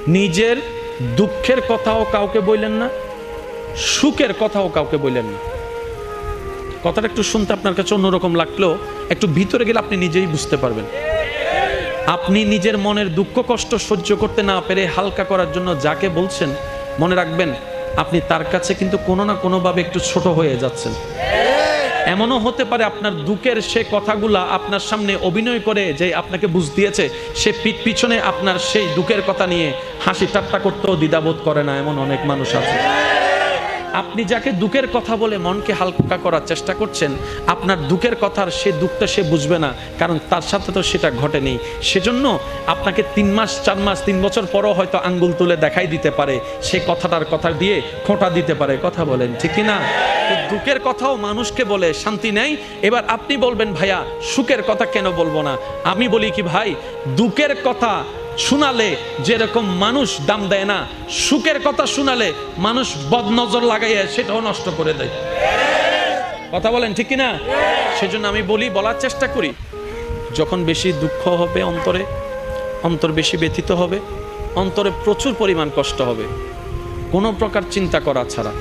নিজের দুঃখের কথাও কাউকে বললেন না, সুখের কথাও কাউকে বললেন না। কথাটা একটু শুনতে আপনার কাছে অন্যরকম লাগলেও একটু ভিতরে গেলে আপনি নিজেই বুঝতে পারবেন। আপনি নিজের মনের দুঃখ কষ্ট সহ্য করতে না পেরে হালকা করার জন্য যাকে বলছেন, মনে রাখবেন আপনি তার কাছে কিন্তু কোনো না কোনোভাবে একটু ছোট হয়ে যাচ্ছেন। এমনও হতে পারে আপনার দুঃখের সে কথাগুলা আপনার সামনে অভিনয় করে যে আপনাকে বুঝ দিয়েছে, সে পিছনে আপনার সেই দুঃখের কথা নিয়ে হাসি ঠাট্টা করতেও দ্বিধাবোধ করে না, এমন অনেক মানুষ আছে। আপনি যাকে দুঃখের কথা বলে মনকে হালকা করার চেষ্টা করছেন, আপনার দুঃখের কথার সে দুঃখটা সে বুঝবে না, কারণ তার সাথে তো সেটা ঘটেনি। সেজন্য আপনাকে 3 মাস 4 মাস 3 বছর পরও হয়তো আঙ্গুল তুলে দেখাই দিতে পারে, সে কথাটার কথা দিয়ে খোঁটা দিতে পারে। কথা বলেন ঠিক কি না? দুঃখের কথাও মানুষকে বলে শান্তি নেই। এবার আপনি বলবেন ভাইয়া সুখের কথা কেন বলবো না? আমি বলি কি ভাই, দুঃখের কথা শোনালে যেরকম মানুষ দাম দেয় না, সুখের কথা শোনালে মানুষ বদনজর লাগাইয়া সেটাও নষ্ট করে দেয়। কথা বলেন ঠিক কিনা? সেজন্য আমি বলার চেষ্টা করি, যখন বেশি দুঃখ হবে অন্তর বেশি ব্যথিত হবে, অন্তরে প্রচুর পরিমাণ কষ্ট হবে, কোনো প্রকার চিন্তা করা ছাড়া,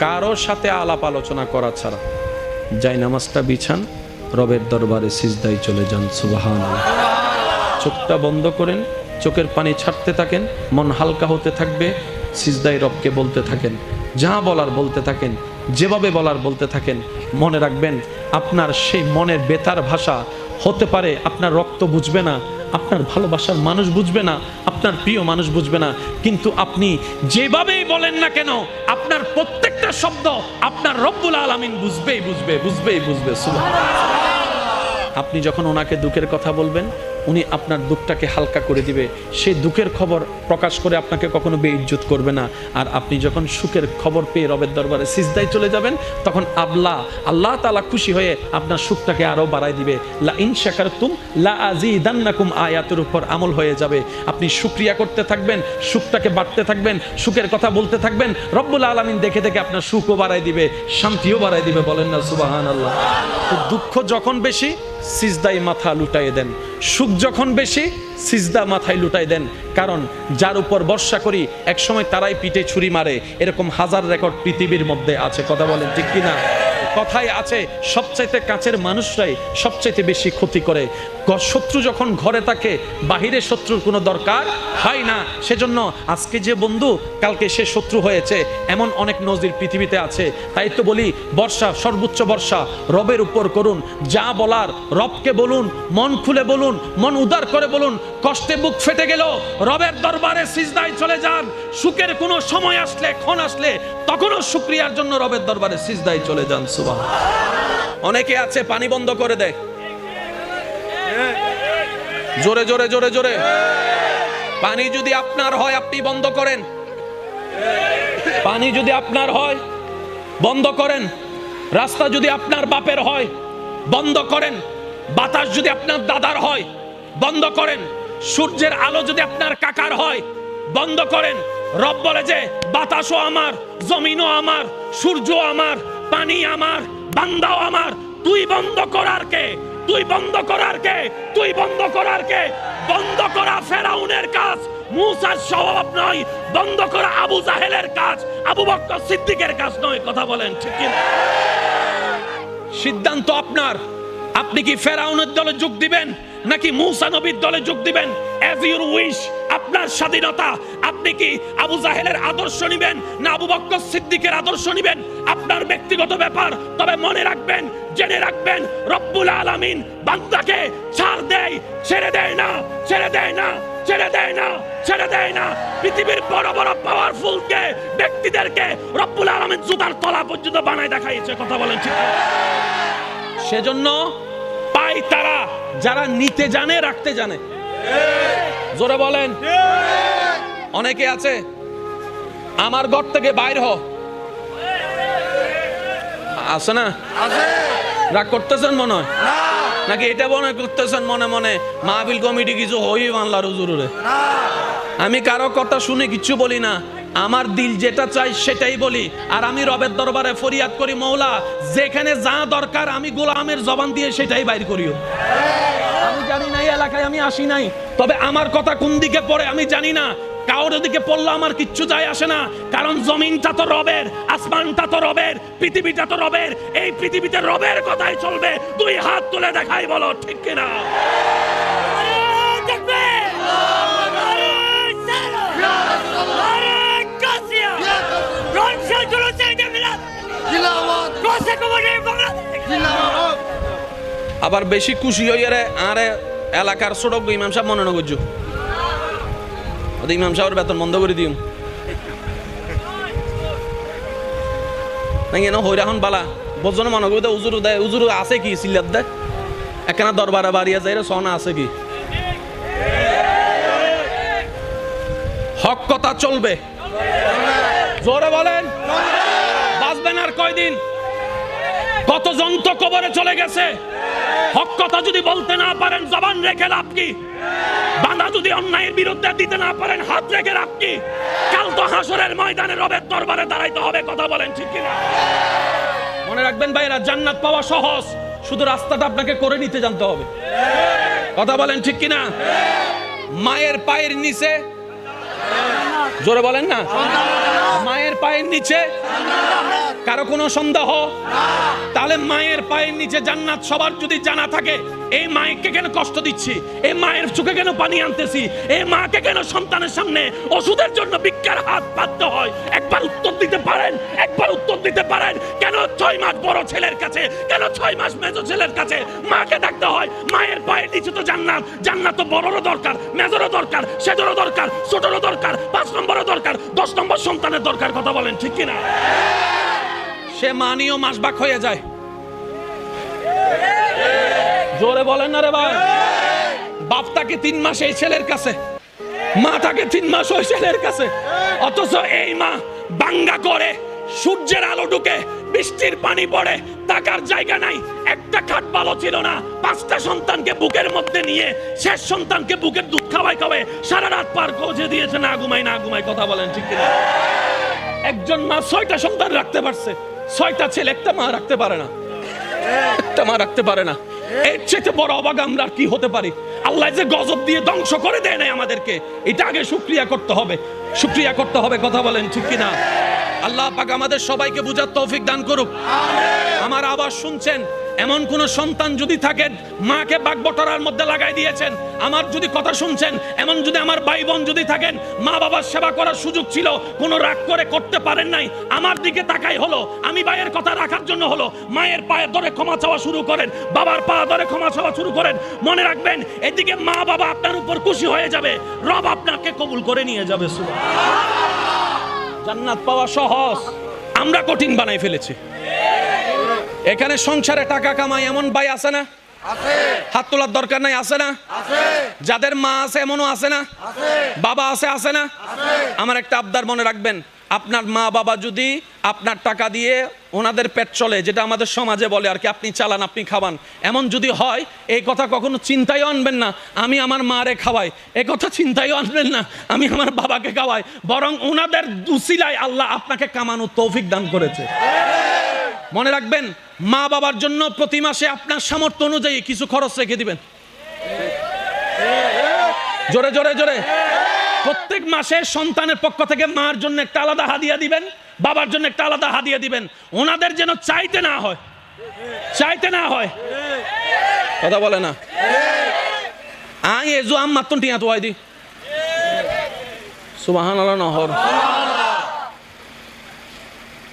কারোর সাথে আলাপ আলোচনা করা ছাড়া যাই নামাজটা বিছান, রবের দরবারে সিজদায় চলে যান। সুবহানাল্লাহ। চোখটা বন্ধ করেন, চোখের পানি ছাড়তে থাকেন, মন হালকা হতে থাকবে, সিজদায় রবকে বলতে থাকেন, যা বলার বলতে থাকেন, যেভাবে বলার বলতে থাকেন। মনে রাখবেন আপনার সেই মনের বেতার ভাষা হতে পারে আপনার রক্ত বুঝবে না, আপনার ভালোবাসার মানুষ বুঝবে না, আপনার প্রিয় মানুষ বুঝবে না, কিন্তু আপনি যেভাবেই বলেন না কেন আপনার প্রত্যেকটা শব্দ আপনার রব্বুল আলামিন বুঝবেই বুঝবে। সুবহানাল্লাহ। আপনি যখন ওনাকে দুঃখের কথা বলবেন, উনি আপনার দুঃখটাকে হালকা করে দিবে। সেই দুঃখের খবর প্রকাশ করে আপনাকে কখনো বেইজ্জত করবে না। আর আপনি যখন সুখের খবর পেয়ে রবের দরবারে সিজদায় চলে যাবেন, তখন আল্লাহ তাআলা খুশি হয়ে আপনার সুখটাকে আরো বাড়ায় দিবে। লা ইন শাকারতুম লা আযীদান্নাকুম আয়াতের উপর আমল হয়ে যাবে। আপনি শুকরিয়া করতে থাকবেন, সুখটাকে বাড়তে থাকবেন, সুখের কথা বলতে থাকবেন, রব্বুল আলামিন দেখে দেখে আপনার সুখও বাড়ায় দিবে, শান্তিও বাড়ায় দিবে। বলেন না সুবহানাল্লাহ। তো দুঃখ যখন বেশি সিজদায় মাথা লুটাই দেন, সুখ যখন বেশি সিজদা মাথায় লুটাই দেন। কারণ যার উপর ভরসা করি একসময় তারাই পিঠে ছুরি মারে, এরকম হাজার রেকর্ড পৃথিবীর মধ্যে আছে। কথা বলেন ঠিক কিনা? কথায় আছে সবচাইতে কাছের মানুষরাই সবচাইতে বেশি ক্ষতি করে। শত্রু যখন ঘরে থাকে বাহিরে শত্রুর কোনো দরকার হয় না। সেজন্য আজকে যে বন্ধু কালকে সে শত্রু হয়েছে, এমন অনেক নজির পৃথিবীতে আছে। তাই তো বলি ভরসা, সর্বোচ্চ ভরসা রবের উপর করুন। যা বলার রবকে বলুন, মন খুলে বলুন, মন উদার করে বলুন। কষ্টে বুক ফেটে গেল রবের দরবারে সিজদায় চলে যান। সুখের কোনো সময় আসলে, ক্ষণ আসলে, তখনও শুকরিয়ার জন্য রবের দরবারে সিজদায় চলে যান। সুবহানাল্লাহ। অনেকে আছে পানি বন্ধ করে দেয়, জোরে জোরে জোরে জোরে। পানি যদি আপনার হয় আপনি বন্ধ করেন, পানি যদি আপনার হয় বন্ধ করেন। রাস্তা যদি আপনার বাপের হয় বন্ধ করেন। বাতাস যদি আপনার দাদার হয় বন্ধ করেন। সূর্যের আলো যদি আপনার কাকার হয় বন্ধ করেন। রব বলে যে বাতাসও আমার, জমিনও আমার, সূর্য আমার, পানি আমার, বান্দাও আমার। তুই বন্ধ করার কে? তুই বন্ধ করার কে? তুই বন্ধ করার কে? বন্ধ করা ফেরাউনের কাজ, মুসার স্বভাব নয়। বন্ধ করা আবু জাহেলের কাজ, আবু বকর সিদ্দিকের কাজ নয়। কথা বলেন ঠিক কি না? সিদ্ধান্ত আপনার। আপনি কি ফেরাউনের দলে যোগ দিবেন নাকি মুসা নবীর দলে যোগ দিবেন? এজ ইউর উইশ, আপনার স্বাধীনতা। আপনি কি আবু জাহেলের আদর্শ নিবেন না আবু বকর সিদ্দিকের আদর্শ নিবেন? আপনার ব্যক্তিগত ব্যাপার। তবে মনে রাখবেন, জেনে রাখবেন, রব্বুল আলামিন বান্দাকে ছাড় দেয়, ছেড়ে দেয় না, ছেড়ে দেয় না, ছেড়ে দেয় না, ছেড়ে দেয় না। পৃথিবীর বড় বড় পাওয়ারফুল কে ব্যক্তিদেরকে রব্বুল আলামিন জুতার তলা পর্যন্ত বানায় দেখাইছে। কথা বলেন ঠিক? সেজন্য পাই তারা যারা নিতে জানে, রাখতে জানে। জোরে বলেন। অনেকে আছে আমার ঘর থেকে বাইর হ, আছে না? রাগ করতেছেন মনে হয় নাকি এটা মনে করতেছেন মনে মনে মাহফিল কমিটি কিছু হই মানলার হুজুরে? আমি কারো কথা শুনে কিছু বলি না, আমার দিল যেটা চাই সেটাই বলি। আর আমি রবের দরবারে ফরিয়াদ করি, মৌলা যেখানে যা দরকার আমি গোলামের জবান দিয়ে সেটাই বাইর করিও। আমি জানি না এই এলাকায় আমি আসি নাই, তবে আমার কথা কোন দিকে পড়ে আমি জানি না, কারোর দিকে পড়লে আমার কিচ্ছু যায় আসে না, কারণ জমিনটা তো রবের, আসমানটা তো রবের, পৃথিবীটা তো রবের। এই পৃথিবীতে রবের কথাই চলবে। দুই হাত তুলে দেখাই, বলো ঠিক কিনা? আবার বেশি খুশি হইয়ারে আরে এলাকার ছোট ইমাম সাহেব মনে না করছো, ইমাম সাহেবের বেতন বন্ধ করে দিম না হইরা হন বালা বজন মনে করবে উজুর দেয়, উজুর আছে কি সিল্লাত দেয় একখানা দরবারে বাড়িয়া যায় সনা আছে কি? হক কথা চলবে, জোরে বলেন। বাঁচবেন আর কয়দিন? কতজন তো কবরে চলে গেছে। হক কথা যদি বলতে না পারেন জবান রেখে লাভ কি? বাঁধা যদি অন্যায়ের বিরুদ্ধে দিতে না পারেন হাত রেখে লাভ কি? কাল তো হাসরের ময়দানে রবের দরবারে দাঁড়াইতে হবে, কথা বলেন ঠিক কিনা? মনে রাখবেন ভাইরা, জান্নাত পাওয়া সহজ, শুধু রাস্তাটা আপনাকে করে নিতে জানতে হবে, কথা বলেন ঠিক কিনা? মায়ের পায়ের নিচে, জোরে বলেন না, মায়ের পায়ের নিচে কারো কোনো সন্দেহ? তাহলে মায়ের পায়ের নিচে জান্নাত সবার যদি জানা থাকে, এই মাকে কেন কষ্ট দিচ্ছি, এই মায়ের চোখে কেন পানি আনতেছি, এই মাকে কেন সন্তানের সামনে ওষুধের জন্য ভিক্ষার হাত পাততে হয়? একবার উত্তর দিতে পারেন, একবার উত্তর দিতে পারেন। কেন 6 মাস বড় ছেলের কাছে, কেন 6 মাস মেজো ছেলের কাছে মাকে ডাকতে হয়? মায়ের পায়ের নিচে তো জান্নাত। জান্নাত তো বড়রও দরকার, মেজরও দরকার, সেজরও দরকার, ছোটরও দরকার, 5 নম্বরও দরকার, 10 নম্বর সন্তানের দরকার, কথা বলেন ঠিক কিনা? সে মানিও মাসবাক হয়ে যায়, জোরে বলেন না রে ভাই। বাপ থাকে 3 মাস এই ছেলের কাছে, মা থাকে 3 মাস ওই ছেলের কাছে, অথচ এই মা বাঙ্গা করে, সূর্যের আলো ঢুকে, বৃষ্টির পানি পড়ে, থাকার জায়গা নাই, একটা খাট ভালো ছিল না, 5টা সন্তানকে বুকের মধ্যে নিয়ে শেষ সন্তানকে বুকের দুধ খাওয়াই সারা রাত পার করে দিয়েছে, না ঘুমাই না ঘুমাই, কথা বলেন ঠিক কিনা? একজন মা 6টা সন্তান রাখতে পারছে, 6টা ছেলে একটা মা রাখতে পারে না, একটা মা রাখতে পারে না। এর চেয়ে বড় অবাক আমরা আর কি হতে পারি? আল্লাহ যে গজব দিয়ে ধ্বংস করে দেয় নাই আমাদেরকে, এটা আগে শুকরিয়া করতে হবে, শুকরিয়া করতে হবে, কথা বলেন ঠিক কিনা? আল্লাহ পাক আমাদের সবাইকে বুঝার তৌফিক দান করুক। আমার আওয়াজ শুনছেন? এমন কোন সন্তান যদি থাকেন মাকে বাগবটরার মধ্যে লাগাই দিয়েছেন, আমার যদি কথা শুনছেন, এমন যদি আমার ভাই বোন যদি থাকেন মা বাবার সেবা করার সুযোগ ছিল, কোনো রাগ করে করতে পারেন নাই, আমার দিকে তাকাই হলো, আমি ভাইয়ের কথা রাখার জন্য হলো, মায়ের পায়ে ধরে ক্ষমা চাওয়া শুরু করেন, বাবার পা ধরে ক্ষমা চাওয়া শুরু করেন। মনে রাখবেন, এদিকে মা বাবা আপনার উপর খুশি হয়ে যাবে, রব আপনাকে কবুল করে নিয়ে যাবে। জান্নাত পাওয়া সহজ, আমরা কঠিন বানাই ফেলেছি। এখানে সংসারে টাকা কামাই এমন ভাই আছে না? হাত তোলার দরকার নাই, আছে না? যাদের মা আছে এমনও আছে না? বাবা আছে, আছে না? আমার একটা আবদার মনে রাখবেন, আপনার মা বাবা যদি আপনার টাকা দিয়ে ওনাদের পেট চলে, যেটা আমাদের সমাজে বলে আর কি, আপনি চালান আপনি খাওয়ান, এমন যদি হয়, এই কথা কখনো চিন্তায় আনবেন না আমি আমার মারে খাওয়াই, এই কথা চিন্তায় আনবেন না আমি আমার বাবাকে খাওয়াই, বরং ওনাদের উসিলায় আল্লাহ আপনাকে কামানোর তৌফিক দান করেছে। মনে রাখবেন, মা বাবার জন্য প্রতি মাসে আপনার সামর্থ্য অনুযায়ী কিছু খরচ রেখে দিবেন, জোরে জোরে জোরে। প্রত্যেক মাসে সন্তানের পক্ষ থেকে মার জন্য একটা আলাদা হাদিয়া দিবেন, বাবার জন্য একটা আলাদা হাদিয়া দিবেন, ওনাদের যেন চাইতে না হয়, চাইতে না হয়, কথা বলে না। আই এজো আম মাত্তন টিয়া তো আইদি সুবহানাল্লাহ নহর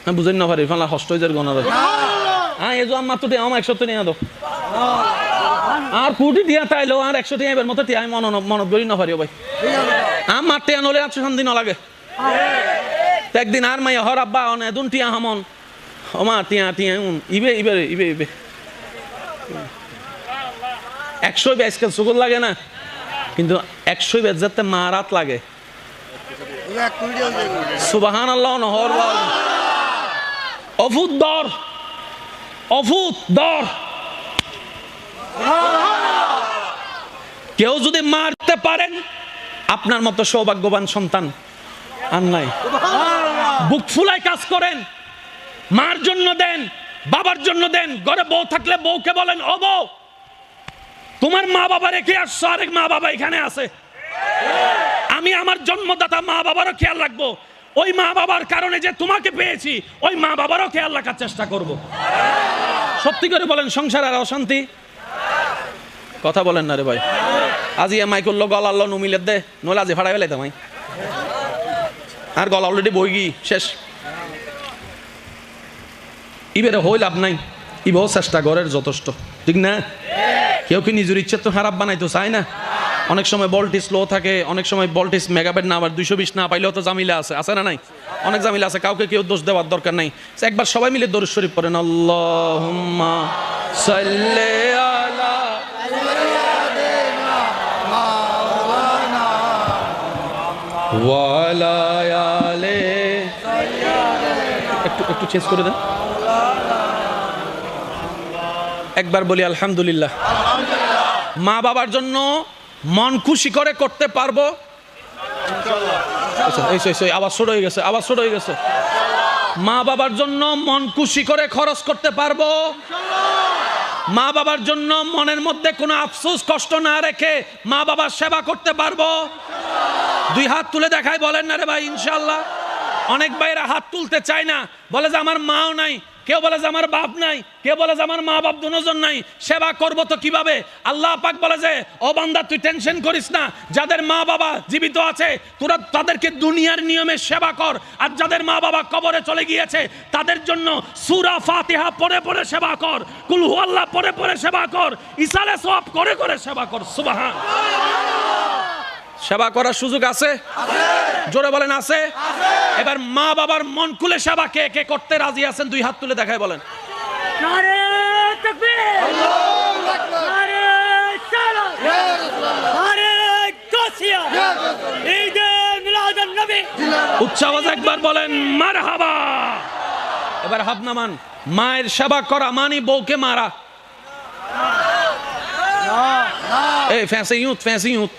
আমি বুঝেন না পারি ফালা হস্ত হইজার গনার আই এজো আম মাত্তন টিয়া আমার 100 টিয়া দাও আর কুটি টিয়া তাইলো আর 100 টিয়া এবার মতো টিয়া আমি মনত করি না পারি ভাই, আমার টিয়া নলে 800 শান্তি না লাগে। একদিন আর মাইয়া হর আব্বা অনে দুন টিয়া হামন ওমা টিয়া টিয়া ইবে ইবে ইবে ইবে 100 বে আজকাল সুগুল লাগে না, কিন্তু 100 বে যাতে মারাত লাগে। সুবহানাল্লাহ নহর অভূত দর, অভূত দর। কেউ যদি মারতে পারেন আপনার মতো সৌভাগ্যবান সন্তান আর নাই। বুক ফুলাই কাজ করেন, মার জন্য দেন, বাবার জন্য দেন। ঘরে বউ থাকলে বউকে বলেন, ও বউ তোমার মা বাবা রেখে আসছো, আরেক মা বাবা এখানে আছে, আমি আমার জন্মদাতা মা বাবারও খেয়াল রাখবো, ওই মা বাবার কারণে যে তোমাকে পেয়েছি ওই মা বাবারও খেয়াল রাখার চেষ্টা করব। সত্যি করে বলেন, সংসার আর অশান্তি? কথা বলেন না রে ভাই। আজি এমআই করলো গলা আল্লাহ নুমিলের দে, নইলে আজি ভাড়াই ফেলাইতাম আমি। আর গলা অলরেডি বই গি শেষ। ইবেরে হই লাভ নাই, ইবেও চেষ্টা করার যথেষ্ট, ঠিক না? কেউ কি নিজের ইচ্ছে তো খারাপ বানাইতো চায় না। অনেক সময় ভোল্টেজ লো থাকে, অনেক সময় ভোল্টেজ মেগাবাইট না, আবার 220 না পাইলেও তো জামিলা আছে, আছে না নাই? অনেক জামিলা আছে, কাউকে কেউ দোষ দেওয়ার দরকার নাই। একবার সবাই মিলে দরুদ শরীফ পড়েন, আল্লাহুম্মা সাল্লি আলা ওয়া আলা আলি। একটু চেঞ্জ করে দেন। একবার বলি আলহামদুলিল্লাহ। মা বাবার জন্য মন খুশি করে করতে পারবো। আওয়াজ ছোট হয়ে গেছে, আওয়াজ ছোট হয়ে গেছে। মা বাবার জন্য মন খুশি করে খরচ করতে পারবো। মা বাবার জন্য মনের মধ্যে কোনো আফসোস কষ্ট না রেখে মা বাবার সেবা করতে পারবো। দুই হাত তুলে দেখাই বলেন না রে ভাই ইনশাআল্লাহ। অনেক ভাইরা হাত তুলতে চায় না, বলে যে আমার মাও নাই, কেউ বলে যে আমার বাপ নাই, কেউ বলে যে আমার মা বাপ দুজন নাই, সেবা করবো তো কিভাবে? আল্লাহ পাক বলে যে ও বান্দা তুই টেনশন করিস না, যাদের মা বাবা জীবিত আছে তোরা তাদেরকে দুনিয়ার নিয়মে সেবা কর, আর যাদের মা বাবা কবরে চলে গিয়েছে তাদের জন্য সূরা ফাতিহা পড়ে পড়ে সেবা কর, কুল হুয়াল্লাহ পড়ে পড়ে সেবা কর, ইসালে সওয়াব করে করে সেবা কর। সুবহান। সেবা করার সুযোগ আছে? জোরে বলেন আছে? এবার মা বাবার মন খুলে সেবা কে কে করতে রাজি আছেন? দুই হাত তুলে দেখায় বলেন। নারে তাকবীর, আল্লাহু আকবার, নারে সালাত, নারে গাছিয়া, ঈদে মিলাদুন নবী। উচ্চ আওয়াজে একবার বলেন মারহাবা। এবার হাত নামান। মায়ের সেবা করা মানে বউকে মারা। এই ফ্যান্সি ইউথ, ফ্যান্সি ইউথ,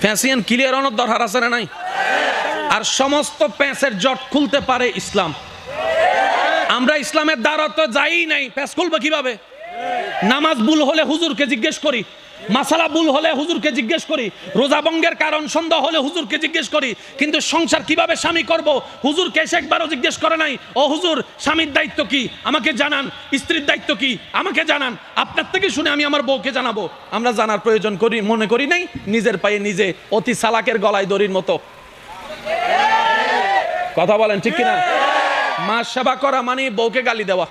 ফ্যান্সিয়ান ক্লিয়ার অনেক দরকার আছে না নাই? আর সমস্ত প্যাঁচের জট খুলতে পারে ইসলাম। আমরা ইসলামের দ্বারা তো যাই নাই, প্যাঁচ খুলবো কিভাবে? নামাজ ভুল হলে হুজুরকে জিজ্ঞেস করি, মাসালা ভুল হলে হুজুরকে জিজ্ঞেস করি, রোজা ভঙ্গের কারণ সন্দেহ হলে হুজুরকে জিজ্ঞেস করি, কিন্তু সংসার কিভাবে স্বামী করব হুজুরকে এসে একবারও জিজ্ঞেস করে নাই। ও হুজুর, স্বামীর দায়িত্ব কি আমাকে জানান, স্ত্রীর দায়িত্ব কি আমাকে জানান, আপনার থেকে শুনে আমি আমার বউকে জানাবো। আমরা জানার প্রয়োজন করি মনে করি নাই, নিজের পায়ে নিজে অতি চালাকের গলায় দড়ির মতো। কথা বলেন ঠিক কিনা? মা সেবা করা মানে বউকে গালি দেওয়া।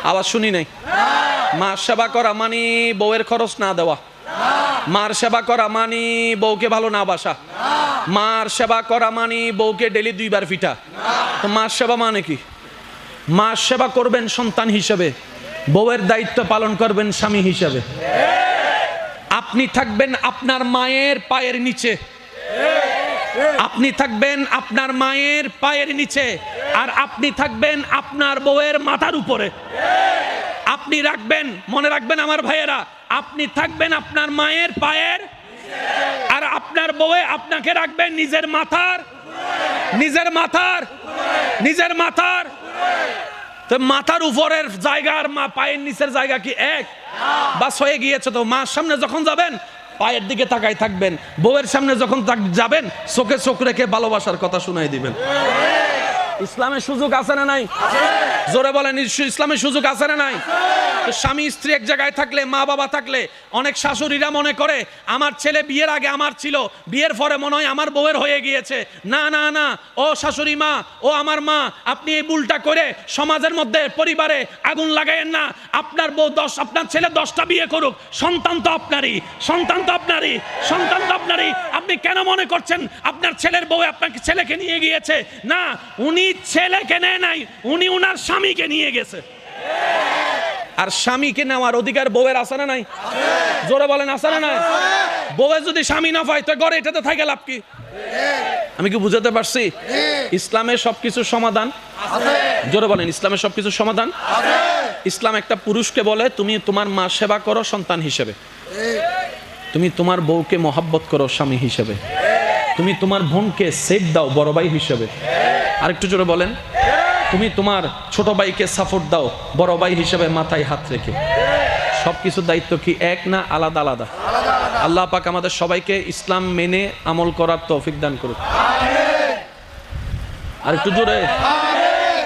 আওয়াজ শুনি নাই। মার সেবা করা মানে বউয়ের খরচ না দেওয়া। মার সেবা করা মানে বউকে ভালো না বাসা। মার সেবা করা মানে বউকে ডেলি 2 বার পিটা। তো মার সেবা মানে কি? মার সেবা করবেন সন্তান হিসেবে, বউয়ের দায়িত্ব পালন করবেন স্বামী হিসেবে। আপনি থাকবেন আপনার মায়ের পায়ের নিচে, আপনি থাকবেন আপনার মায়ের পায়ের নিচে, আর আপনি থাকবেন আপনার বউয়ের মাথার উপরে। আপনি রাখবেন, মনে রাখবেন আমার ভাইয়েরা, আপনি থাকবেন আপনার মায়ের পায়ের, আর আপনার বউয়ে আপনাকে রাখবেন নিজের মাথার, নিজের মাথার, নিজের মাথার। তো মাথার উপরের জায়গা আর মা পায়ের নিচের জায়গা কি এক? বাস হয়ে গিয়েছে। তো মার সামনে যখন যাবেন পায়ের দিকে তাকাই থাকবেন, বউয়ের সামনে যখন যাবেন চোখে চোখ রেখে ভালোবাসার কথা শুনাই দিবেন। ইসলামের সুযোগ আছে না নাই? জোরে বলেন, ইসলামের সুযোগ আছে না নাই? তো স্বামী স্ত্রী এক জায়গায় থাকলে, মা বাবা থাকলে, অনেক শাশুড়িরা মনে করে আমার ছেলে বিয়ের আগে আমার ছিল, বিয়ের পরে মনে হয় আমার বউয়ের হয়ে গিয়েছে। না না না, ও শাশুড়ি মা, ও আমার মা, আপনি এই ভুলটা করে সমাজের মধ্যে পরিবারে আগুন লাগাইয়েন না। আপনার বউ আপনার ছেলে 10টা বিয়ে করুক, সন্তান তো আপনারই, সন্তান তো আপনারই, সন্তান তো আপনারই। আপনি কেন মনে করছেন আপনার ছেলের বউ আপনাকে ছেলেকে নিয়ে গিয়েছে? না, উনি ছেলেকে নেয় নাই, উনি উনার স্বামীকে নিয়ে গেছে। আর স্বামীকে নেওয়ার অধিকার বউয়ের আছে না নাই? জোরে বলেন আছে না নাই? বউয়ের যদি স্বামী না পায় তো ঘরে এটাতে থাকে লাভ কি? আমি কি বুঝাতে পারছি? ইসলামের সবকিছু সমাধান আছে। জোরে বলেন, ইসলামের সবকিছু সমাধান আছে। ইসলাম একটা পুরুষকে বলে তুমি তোমার মা সেবা করো সন্তান হিসেবে, তুমি তোমার বউকে মহব্বত করো স্বামী হিসেবে, তুমি তোমার বোনকে সেফ দাও বড় ভাই হিসেবে। আরেকটু জোরে বলেন, তুমি তোমার ছোট ভাইকে সাপোর্ট দাও বড় ভাই হিসেবে মাথায় হাত রেখে। সবকিছু দায়িত্ব কি এক না আলাদা আলাদা? আল্লাহ পাক আমাদের সবাইকে ইসলাম মেনে আমল করার তৌফিক দান করুন। আর একটু জোরে,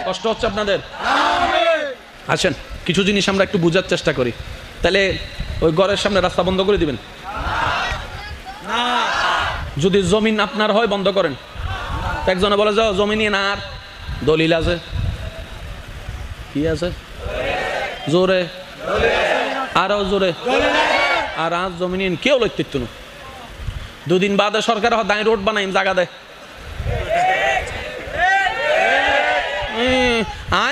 কষ্ট হচ্ছে আপনাদের? আসেন কিছু জিনিস আমরা একটু বোঝার চেষ্টা করি। তাহলে ওই ঘরের সামনে রাস্তা বন্ধ করে দিবেন? যদি জমিন আপনার হয় বন্ধ করেন। একজনে বলে যাও জমি নিয়ে না, আর দলিল আছে, কি আছে? জোরে, আরো জোরে। আর আজ জমি নিয়ে কেউ লইতে না। দুদিন বাদে সরকার দাঁড়িয়ে রোড বানাই জায়গা দেয়,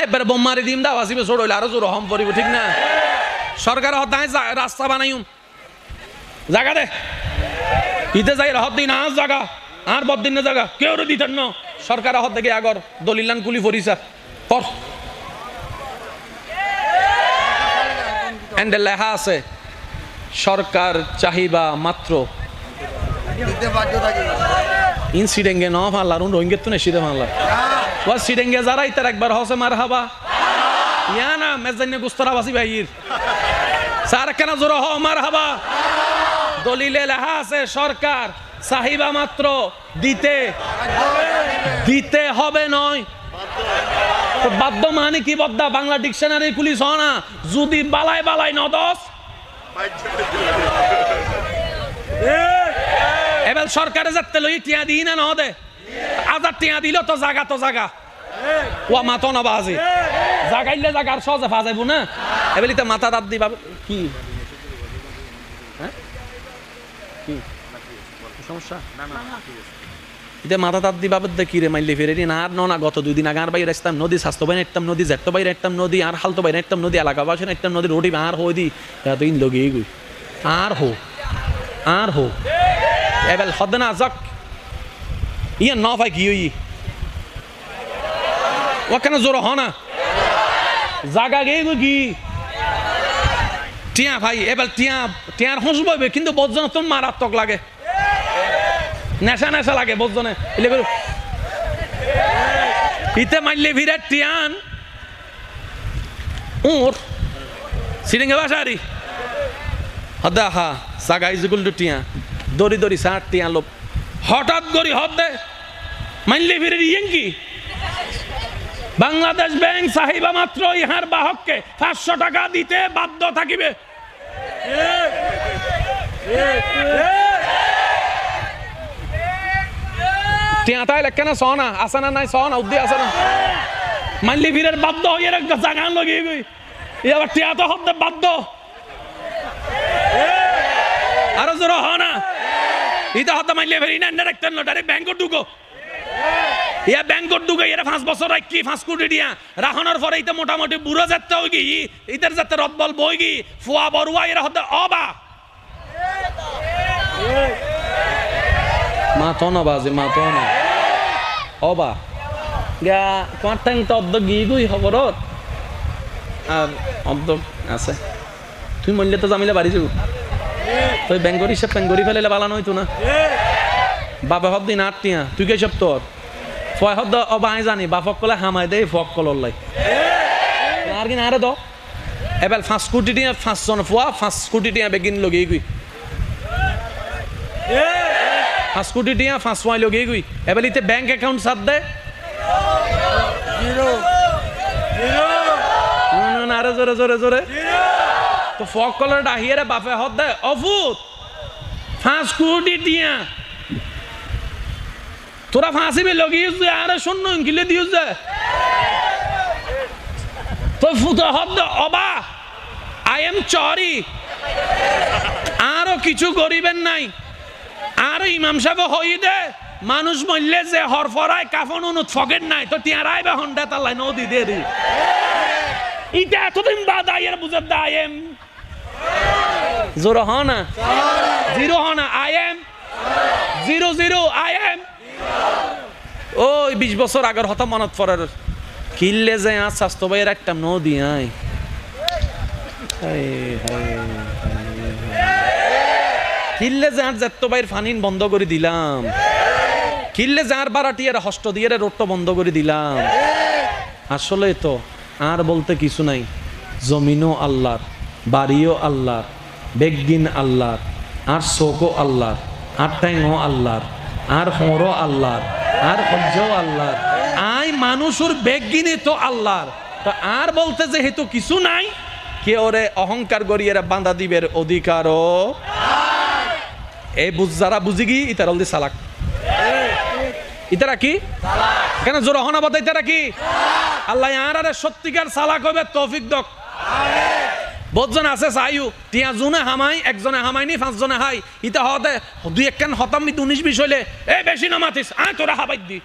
এবার বোম মারি দিম দাও আসিবে ছোট হইলে আরো জোর হম পড়িব, ঠিক না? সরকার দাঁড়িয়ে রাস্তা বানাইম জায়গা দে, ইতে যাই হদ দিন আজ জায়গা আর বদিন না জায়গা কেউ দিতেন না। সরকার হদ দেখে আগর দলিলান কুলি ফরিসা পর এন্ডে লেখা আছে সরকার চাহিবা মাত্র ইন সিডেঙ্গে ন ফাল্লার রোহিঙ্গে তো নেই সিদে ফাল্লার ও সিডেঙ্গে যারা ইতার একবার হসে মার হাবা ইয়া না মেজান্য গুস্তরা বাসি ভাইয়ের স্যার কেন জোর হ মার হাবা। দলিলে লেখা আছে সরকার চাহিবা মাত্র দিতে দিতে হবে নয়। বাধ্য মানে কি বদ্দা বাংলা ডিকশনারি পুলিশ হ না, যদি বালাই বালাই নদস এবার সরকারে যাতে লই টিয়া দিই না নদে আজার টিয়া দিল তো জাগা ও মাতো না বাজে জাগাইলে জাগার সহজে ফাজাইব না। এবার তো মাথা দাঁত দিবা কি সমস্যা এটা মাথা তাত দিবা কি রে মাইলে ফেরে না আর না গত 2 দিন আগে আর বাইরে আসতাম নদী স্বাস্থ্য বাইরে একদম নদী জেট বাইরে একদম নদী আর হালতো বাইরে একদম নদী এলাকা বাসে একদম নদী রোডি আর হই দি এতদিন লগেই গই আর হো এবার হদ না যাক ইয়া ন ভাই কি হই ও কেন জোর হ না জাগা গে গই কি টিয়া ভাই এবার টিয়ার হসববে কিন্তু বজ্জন তো মারাত্মক লাগে, নেশা লাগে বজ্জনে ইতে মাইলে ভিড়ে টিয়ান ওর সিরিঙ্গে বাসারি হদা হা সাগাই জুগুল টিয়া দড়ি সার টিয়া লোক হঠাৎ করি হদে মাইলে ভিড়ে ইয়েন কি বাংলাদেশ ব্যাংক চাহিবা মাত্র ইহার বাহককে 500 টাকা দিতে বাধ্য থাকিবে। টিয়া তাই কেন সনা আসে না নাই সনা উদ্দি আসে না মাইলি ভিড়ের বাধ্য হয়ে জাগান লগে গই এবার টিয়া তো হতে বাধ্য আরো জোর হ না ইটা হতে মাইলে ফেরি না ডাইরেক্ট না ডাইরেক্ট ব্যাংক ঢুকো ইয়া ব্যাংক ঢুকে এরা 5 বছর রাখি 5 কোটি দিয়া রাখনের পরে ইতে মোটামুটি বুড়ো যাতে হই গই ইতার যাতে রদবল বই গই ফুয়া বড়ুয়া এরা হতে অবা মাথো না বাজে মাথো না অবা গা কোয়াটাং তো অদ্দ গই খবরত আর অদ্দ আছে তুই মইলে তো জামিলা বাড়ি যাব তুই ব্যাংকর হিসাব ব্যাংকরি ফেলে বালানো হইতো না বাবা হদ দিন আটটিয়া তুই কে সব তোর ফয় হদ অবা আই জানি বাপক কলে হামাই দেই ফক কলর লাই আর কি না আরে দ এবার 5 কোটি টিয়া 5 জন ফুয়া 5 কোটি টিয়া বেগিন লগেই গই 5 কোটি টিয়া 5 ওয়াই লগেই গই এবার ইতে ব্যাংক অ্যাকাউন্ট সাথ দে জিরো না আরে জোরে তো ফক কলর ডাহিয়ারে বাপে হদ দে অফুত 5 কোটি টিয়া তোরা ফাঁসিবে লগিয়ে আরে শূন্য কিলে দিও যে তো ফুটো হদ অবা আই এম চরি আরো কিছু গরিবের নাই আর ইমাম সাহেব হই দে মানুষ মরলে যে হরফরায় কাফন অনুত ফকেট নাই তো টিয়ারাই বা হন্ডা তাল্লাই নদী দে দি ইটা এতদিন বাদ আইয়ের বুঝার দা আই এম জোর হ না জিরো হ না আই এম 00 আই এম ওই 20 বছর আগের হতা মনত পড়ার কিল্লে যে আজ স্বাস্থ্য ভাইয়ের একটা নদী আই কিল্লে যে আর যেত ভাইয়ের ফানিন বন্ধ করে দিলাম কিল্লে যে আর বারাটিয়ার হস্ত দিয়ে রোডটা বন্ধ করে দিলাম আসলে তো আর বলতে কিছু নাই জমিনও আল্লাহর বাড়িও আল্লাহর বেগদিন আল্লাহর আর চোখও আল্লাহর, আর ঠ্যাংও আল্লাহর, আর হরও আল্লাহর, আর হজ্জও আল্লাহর, আই মানুষের বেগিনী তো আল্লাহর। তা আর বলতে যে হেতু কিছু নাই, কে ওরে অহংকার করিয়ে বাঁধা দিবের অধিকারও এই যারা বুঝি গি ইতার অলদি সালাক। ইতারা কি কেন জোর হনা বলতে ইতারা কি আল্লাহ আর আরে সত্যিকার সালাক হবে তৌফিক দক। বহুজন আছে চাইও টিয়া জনে হামাই একজনে হামাইনি পাঁচজনে হাই ইতা হতে দুই একখান হতাম 19-20 হইলে এ বেশি না মাতিস আয় তোরা হাবাই দি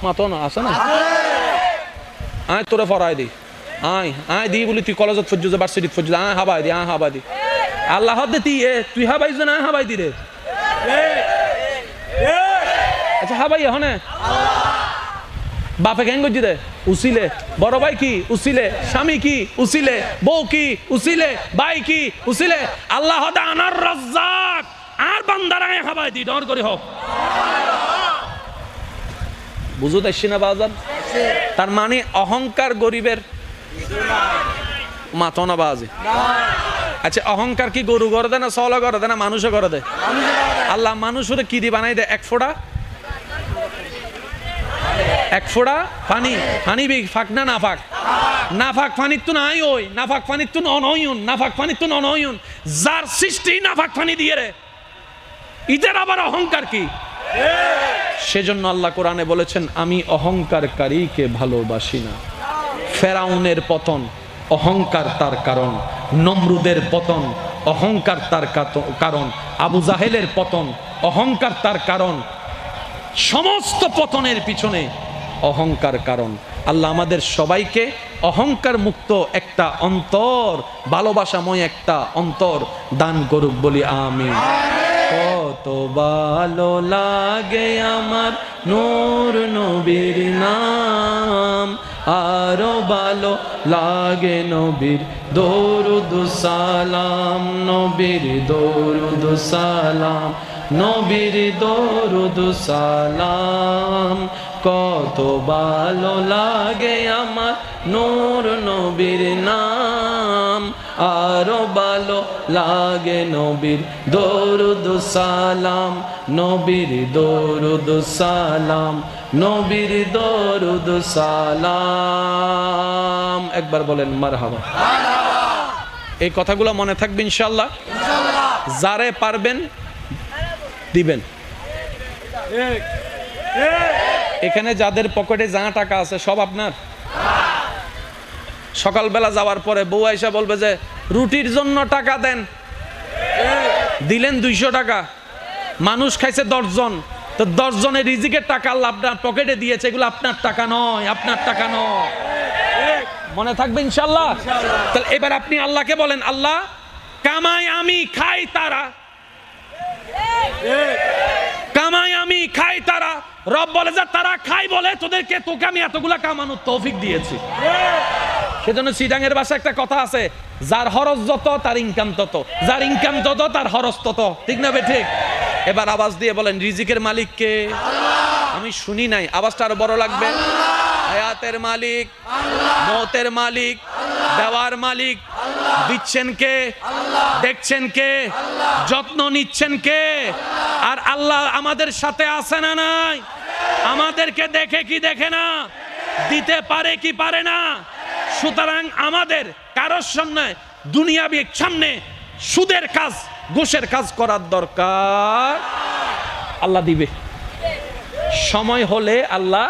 মাতো না আছে না আয় তোরা ফরাই দি আয় আয় দি বলি তুই কলেজত ফজ্জু যে ভার্সিটিত ফজ্জু আয় হাবাই দি আয় হাবাই দি আল্লাহ দে তুই হাবাই যে না হাবাই দি রে। আচ্ছা হাবাই হনে বাপে কেন করছি রে উসিলে, বড় ভাই কি উসিলে, স্বামী কি উসিলে, বউ কি উসিলে, ভাই কি উসিলে, আল্লাহ আনার রাজ্জাক আর বান্দারায় হাবাই দি ডর করে হোক। বুঝো দেখছি না বাজার, তার মানে অহংকার গরিবের মাথা না বাজে। আচ্ছা অহংকার কি গরু করে দেয় না সলা করে দেয় না মানুষও করে দেয়? আল্লাহ মানুষের কি দি বানাই দেয়? এক ফোড়া পানি, পানি বি ফাঁক না ফাঁক, না ফাঁক পানির তো নাই ওই না ফাঁক পানির তো অনয়ন, না ফাঁক পানির তো অনয়ন, যার সৃষ্টি না ফাঁক পানি দিয়ে রে, ইদের আবার অহংকার কি? সেজন্য আল্লাহ কোরআনে বলেছেন আমি অহংকারকারীকে ভালোবাসি না। ফেরাউনের পতন অহংকার তার কারণ, নমরুদের পতন অহংকার তার কারণ, আবু জাহেলের পতন অহংকার তার কারণ, সমস্ত পতনের পিছনে অহংকার কারণ। আল্লাহ আমাদের সবাইকে অহংকার মুক্ত একটা অন্তর, ভালোবাসাময় একটা অন্তর দান করুক বলি আমিন। কত ভালো লাগে আমার নূর নবীর নাম, আরো ভালো লাগে নবীর দরুদ সালাম, নবীর দরুদ সালাম, নবীর দরুদ সালাম। কত ভালো লাগে আমার নূর নবীর নাম, আরো ভালো লাগে নবীর দরুদ সালাম, নবীর দরুদ সালাম, নবীর দরুদ সালাম। একবার বলেন মারহাবা। এই কথাগুলো মনে থাকবে ইনশাআল্লাহ। যারে পারবেন দিবেন। এখানে যাদের পকেটে যা টাকা আছে সব আপনার। সকালবেলা যাওয়ার পরে বউ আইসা বলবে যে রুটির জন্য টাকা দেন, দিলেন 200 টাকা, মানুষ খাইছে 10 জন, তো 10 জনের রিজিকের টাকা আল্লাহ আপনার পকেটে দিয়েছে, এগুলো আপনার টাকা নয়, আপনার টাকা নয়। মনে থাকবে ইনশাআল্লাহ। তাহলে এবার আপনি আল্লাহকে বলেন আল্লাহ কামাই আমি খাই তারা, কামাই আমি খাই তারা। রব বলে যে তারা খাই বলে তোদেরকে, তোকে আমি এতগুলা কামানোর তৌফিক দিয়েছি। সেজন্য সিডাঙের ভাষায় একটা কথা আছে, যার খরচ যত তার ইনকাম তত, যার ইনকাম তত তার খরচ তত, ঠিক না বে ঠিক? এবার আওয়াজ দিয়ে বলেন রিজিকের মালিক কে? আমি শুনি নাই, আওয়াজটা আরো বড় লাগবে। হায়াতের মালিক, মওতের মালিক, দেওয়ার মালিক, দিচ্ছেন কে, দেখছেন কে, যত্ন নিচ্ছেন কে? আর আল্লাহ আমাদের সাথে আছে না নাই? আমাদেরকে দেখে কি দেখে না? দিতে পারে কি পারে না? সুতরাং আমাদের কারোর সামনে দুনিয়াবি সামনে সুদের কাজ, ঘুষের কাজ করার দরকার। আল্লাহ দিবে, সময় হলে আল্লাহ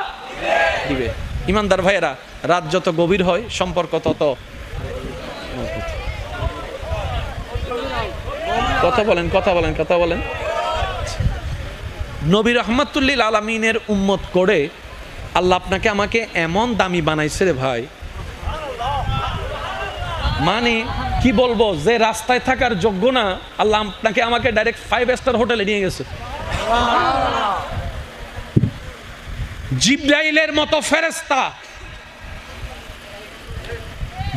দিবে। ইমানদার ভাইয়েরা, রাত যত গভীর হয় সম্পর্ক তত। কথা বলেন, কথা বলেন, কথা বলেন। নবী রহমাতুল্লিল আলামিনের উম্মত করে আল্লাহ আপনাকে আমাকে এমন দামি বানাইছে রে ভাই, মানে কি বলবো, যে রাস্তায় থাকার যোগ্য না আল্লাহ আপনাকে আমাকে ডাইরেক্ট 5 স্টার হোটেলে নিয়ে গেছে। জিব্রাইলের মতো ফেরেশতা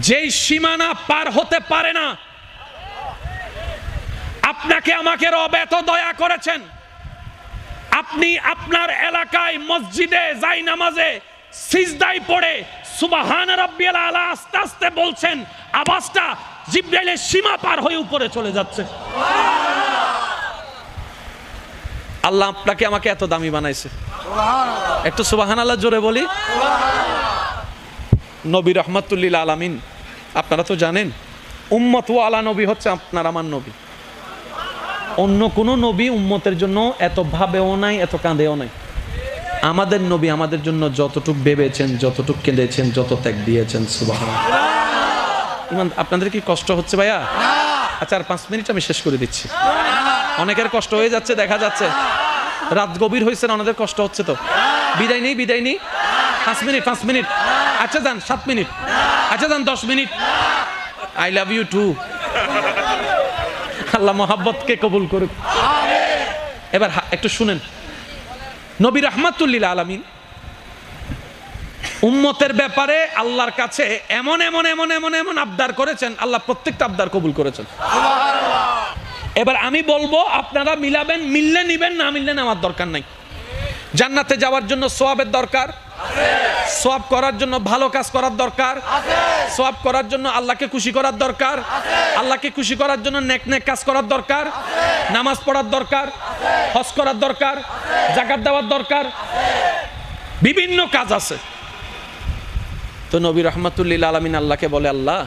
যেই সীমানা পার হতে পারে না, আপনাকে আমাকে রব এত দয়া করেছেন, আপনি আপনার এলাকায় মসজিদে যাই নামাজে সিজদায় পড়ে সুবহান রাব্বিয়াল আলা আস্তে আস্তে বলছেন, আওয়াজটা জিবরাইলের সীমা পার হয়ে উপরে চলে যাচ্ছে। আল্লাহ আপনাকে আমাকে এত দামি বানাইছে, একটু সুবহানাল্লাহ জোরে বলি। নবী রাহমাতুল লিল আলামিন, আপনারা তো জানেন উম্মত ওয়ালা নবী হচ্ছে আপনার আমার নবী। অন্য কোন নবী উম্মতের জন্য এত ভাবেও নাই, এত কাঁদেও নাই। আমাদের নবী আমাদের জন্য যতটুক ভেবেছেন, যতটুক কেঁদেছেন, যত ত্যাগ দিয়েছেন, সুবহানাল্লাহ। ইমান, আপনাদের কি কষ্ট হচ্ছে ভাইয়া? আচ্ছা, আর 5 মিনিট আমি শেষ করে দিচ্ছি। অনেকের কষ্ট হয়ে যাচ্ছে, দেখা যাচ্ছে রাত গভীর হয়েছে, অনেকের কষ্ট হচ্ছে। তো বিদায় নেই, বিদায় নেই। 5 মিনিট, 5 মিনিট। আচ্ছা যান 7 মিনিট। আচ্ছা যান 10 minute. I love you too. আল্লাহ মোহাব্বতকে কবুল করুক। এবার একটু শুনেন, নবী রাহমাতুল লিল আলামিন উম্মতের ব্যাপারে আল্লাহর কাছে এমন এমন এমন এমন এমন আবদার করেছেন, আল্লাহ প্রত্যেকটা আবদার কবুল করেছেন। এবার আমি বলবো, আপনারা মিলাবেন, মিললে নিবেন, না মিললে আমার দরকার নাই। জান্নাতে যাওয়ার জন্য সওয়াবের দরকার, সওয়াব করার জন্য ভালো কাজ করার দরকার, সওয়াব করার জন্য আল্লাহকে খুশি করার দরকার, আল্লাহকে খুশি করার জন্য নেক নেক কাজ করার দরকার, নামাজ পড়ার দরকার, হজ করার দরকার, যাকাত দেওয়ার দরকার, বিভিন্ন কাজ আছে। তো নবী রাহমাতুল লিল আলামিন আল্লাহকে বলে, আল্লাহ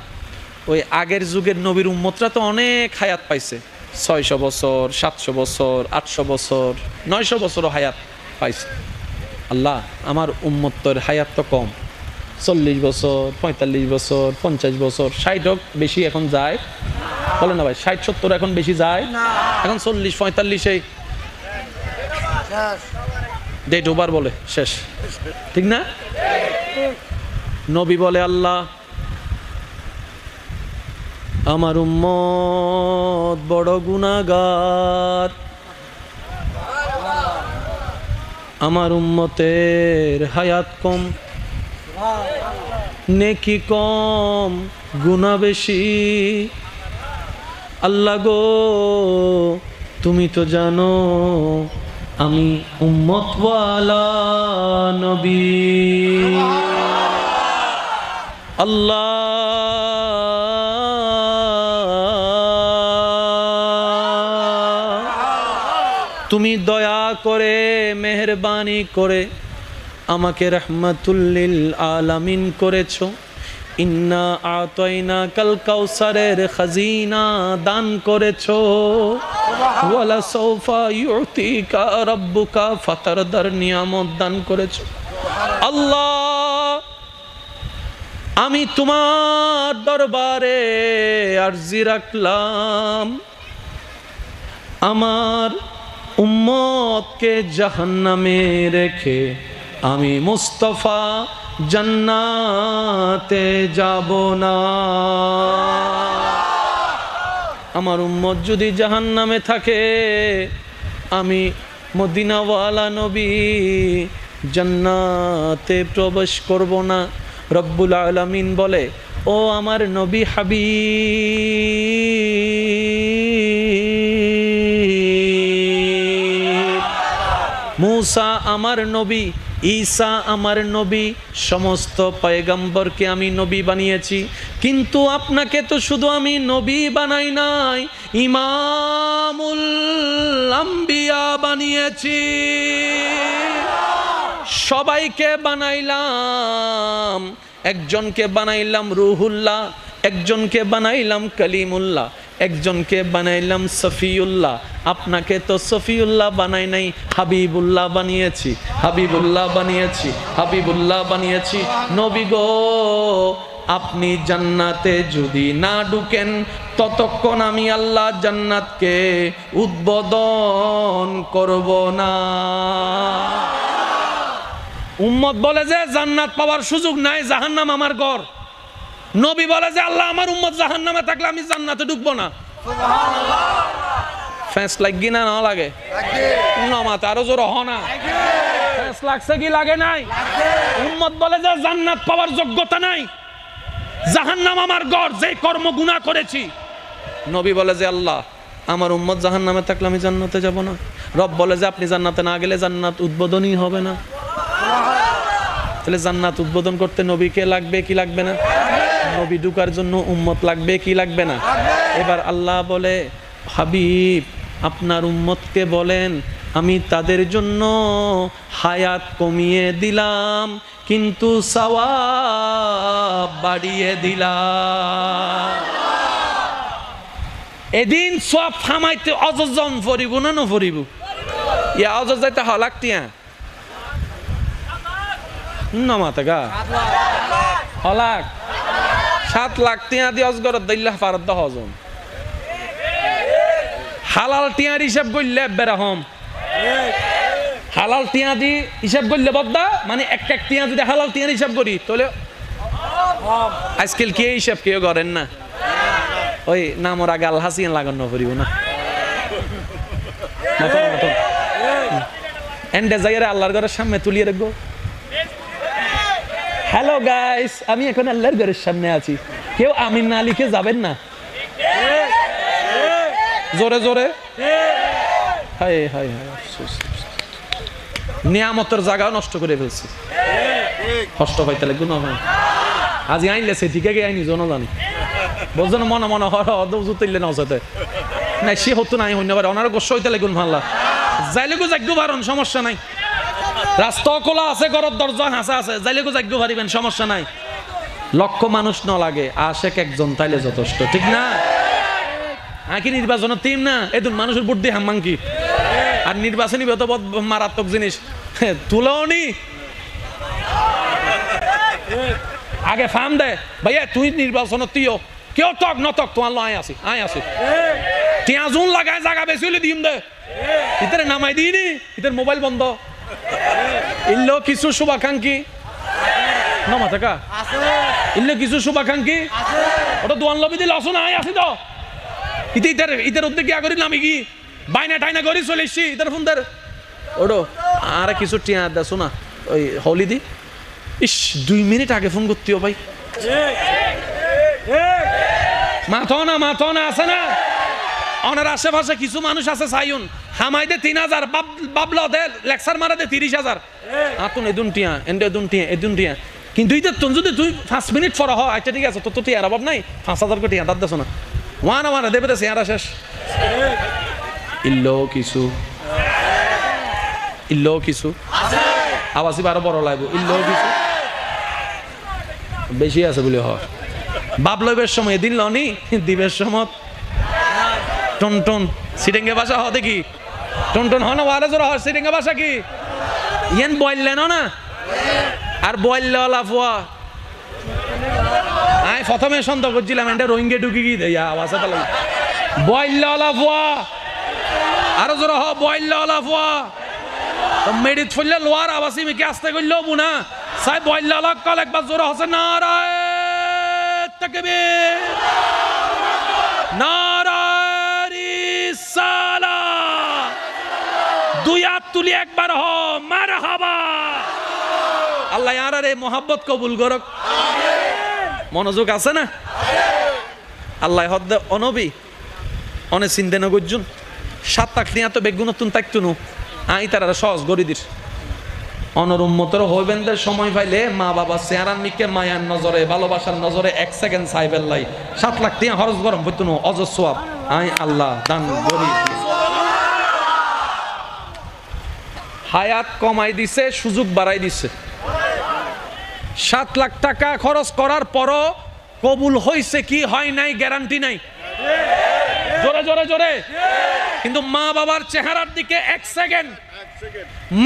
ওই আগের যুগের নবীর উম্মতরা তো অনেক হায়াত পাইছে, 600 বছর, 700 বছর, 800 বছর, 900 বছরও হায়াত পাইছে। আল্লাহ আমার উম্মতের হায়াত তো কম, 40 বছর, 45 বছর, 50 বছর, 60 হোক বেশি এখন যায়, বলে না ভাই? 60-70 এখন বেশি যায়, এখন 40-45 এই ডেট ওভার বলে শেষ, ঠিক না? নবী বলে, আল্লাহ আমার উম্মত বড় গুনাহগার, আমার উম্মতের হায়াত কম, নেকি কম, গুনাহ বেশি। আল্লাহ গো তুমি তো জানো আমি উম্মতওয়ালা নবী। আল্লাহ তুমি দয়া করে মেহেরবানি করে আমাকে রাহমাতুল লিল আলামিন করেছো। ইন্না আতাইনা কাল কাউসারের খাজিনা দান করেছো। ওয়ালা সাউফা ইউতিকা রাব্বুকা ফাতারদার নিয়ামত দান করেছো। আল্লাহ আমি তোমার দরবারে আরজি রাখলাম, আমার উম্মতকে জাহান্নামে রেখে আমি মুস্তাফা জান্নাতে যাব না। আমার উম্মত যদি জাহান্নামে থাকে, আমি মদিনাওয়ালা নবী জান্নাতে প্রবেশ করব না। রব্বুল আলামিন বলে, ও আমার নবী হাবিব, মূসা আমার নবী, ঈসা আমার নবী, সমস্ত পয়গম্বরকে আমি নবী বানিয়েছি, কিন্তু আপনাকে তো শুধু আমি নবী বানাই নাই, ইমামুল আম্বিয়া বানিয়েছি। সবাইকে বানাইলাম, একজনকে বানাইলাম রুহুল্লাহ, একজনকে বানাইলাম কালিমুল্লাহ, একজনকে বানাইলাম সফিউল্লাহ। আপনাকে তো সফিউল্লাহ বানাই নাই, হাবিবুল্লাহ বানিয়েছি, হাবিবুল্লাহ বানিয়েছি, হাবিবুল্লাহ বানিয়েছি। নবী গো আপনি জান্নাতে যদি না ঢুকেন, ততক্ষণ আমি আল্লাহ জান্নাতকে উদ্বোধন করব না। উম্মত বলে যে জান্নাত পাওয়ার সুযোগ নাই, জাহান্নাম আমার ঘর। নবী বলে যে আল্লাহ আমার উম্মত জাহান্নামে থাকলে আমি জান্নাতে ঢুকবো না। ফেস লাগি না না লাগে? নমাতে আরো জোর হ না। ফেস লাগছে কি লাগে নাই? উম্মত বলে যে জান্নাত পাওয়ার যোগ্যতা নাই, জাহান্নাম আমার ঘর, যে কর্ম গুনাহ করেছি। নবী বলে যে আল্লাহ আমার উম্মত জাহান্নামে থাকলে আমি জান্নাতে যাব না। রব বলে যে আপনি জান্নাতে না গেলে জান্নাত উদ্বোধনই হবে না। তাহলে জান্নাত উদ্বোধন করতে নবীকে লাগবে কি লাগবে না? নবী ঢুকার জন্য উম্মত লাগবে কি লাগবে না? এবার আল্লাহ বলে, হাবিব আপনার উম্মতকে বলেন আমি তাদের জন্য হায়াত কমিয়ে দিলাম কিন্তু সওয়াব বাড়িয়ে দিলাম। এদিন সব থামাইতে অযজন ফরিব না নফরিব? ইয়া অযজ যাইতে হলাকটিয়া নমাতে গা হলাক 7 লাখ টিয়া দিয়ে অজগরত দিল্লাহ ফারদ হজন হালাল টিয়ার হিসাব করলে বেরহম হালাল টিয়া দি হিসাব করলে বদ্দা মানে এক এক টিয়া যদি হালাল টিয়ার হিসাব করি তাহলে আজকাল কে হিসাব কেউ করেন না। ওই নামর আগে আল হাসিন লাগানো করিব না মতন মতন এন্ডে জায়গায় আল্লাহর ঘরের সামনে তুলিয়ে রাখবো। হ্যালো গাইস, আমি এখন আল্লাহর ঘরের সামনে আছি, কেউ আমিন না লিখে যাবেন না। জোরে জোরে হায় হায় হায়, নিয়ামতের জায়গা নষ্ট করে ফেলছি। কষ্ট পাইতে লাগবে না আজ আইনলে সে দিকে আইনি জন জানি বলছেন মনে মনে হইলে নজাতে না সে হতো নাই হইতে পারে ওনার গোস্ব হইতে লাগুন ভাল্লা যাইলেগো যাগ্য পারন সমস্যা নাই। রাস্তা খোলা আছে, ঘরের দরজা হাসা আছে, যাইলেগো যাগ্য পারিবেন সমস্যা নাই। লক্ষ মানুষ ন লাগে, আশেক একজন তাইলে যথেষ্ট, ঠিক না? আঁকি নির্বাচনের টিম না এদুন মানুষের বুদ্ধি হাম্মাঙ্কি আর নির্বাচনী বেত মারাত্মক জিনিস তুলনি আগে ফার্ম দে ভাইয়া তুই নির্বাচনত তুইও কেউ তক নতক তোমার আয় আসি টিয়া জুন লাগায় জায়গা বেশি হলে দিম দে ইতারে নামাই দিইনি ইতার মোবাইল বন্ধ ইল্লো কিছু শুভাকাঙ্ক্ষী নমা থাকা ইল্লো কিছু শুভাকাঙ্ক্ষী ওটা দোয়ান লবি দিলে আসো না আয় আসি তো ইতার উদ্যোগ কি করি নামি কি বাইনা টাইনা করি চলে এসছি ইতার ফোন দের ওডো আর কিছু টিয়া দেখো না ওই হলি দি ইস 2 মিনিট আগে ফোন করতেও ভাই মাথো না আছে না ওনার আশেপাশে কিছু মানুষ আছে সাইউন হামাইদে 3000 বাবলা দে লেকচার মারা দে 30000 আতুন এদুন টিয়া কিন্তু ইতার তুন যদি তুই 5 মিনিট পর হ আচ্ছা ঠিক আছে তো টিয়ার অভাব নাই 5000 কোটি টিয়া দাদ দেছো না ওয়ানা ওয়ানা দেবে দে সিয়ারা শেষ ইল্লো কিছু আওয়াজই বারো বড় লাগবে ইল্লো কিছু বেশি আছে বলে হ বাবলবের সময় দিন লনি দিবের সময় টন সিটেঙ্গে ভাষা হ দেখি টন হ না ওয়ারে জোর হ সিটেঙ্গে ভাষা কি ইয়েন বললেন না আর বললে লাফুয়া আই প্রথমে সন্দেহ করছিলাম এটা রোহিঙ্গে ঢুকি গিয়ে দেয় আওয়াজ তাহলে বললে লাফুয়া আরো জোর হ বললে লাফুয়া মেডিত ফুললে লোয়ার আবাসি মিকে আসতে করলেও বুনা সাই বললে আলাক কাল একবার জোর হসে নারায় তাকবীর নারায় রিসালাত দুই হাত তুলি একবার হ মারহাবা আল্লাহ ইয়ারারে মোহাব্বত কবুল করক মনোযোগ আছে না আল্লাহ হদ অনবী অনে চিন্তা ন গজ্জুন 7 লাখ নিয়া তো বেগুনতুন তাকতুনু আই তারা সহজ গরি দিস অনরুম্মতর হইবেনদের সময় পাইলে মা বাবা চেহারার মিকে মায়ার নজরে ভালোবাসার নজরে 1 সেকেন্ড সাইবেল লাই 7 লাখ টিয়া খরচ গরম হইতুনু অজস্ব আই আল্লাহ দান গরি হায়াত কমাই দিছে সুযোগ বাড়াই দিছে 7 লাখ টাকা খরচ করার পরও কবুল হইছে কি হয় নাই গ্যারান্টি নাই জোরে কিন্তু মা বাবার চেহারার দিকে 1 সেকেন্ড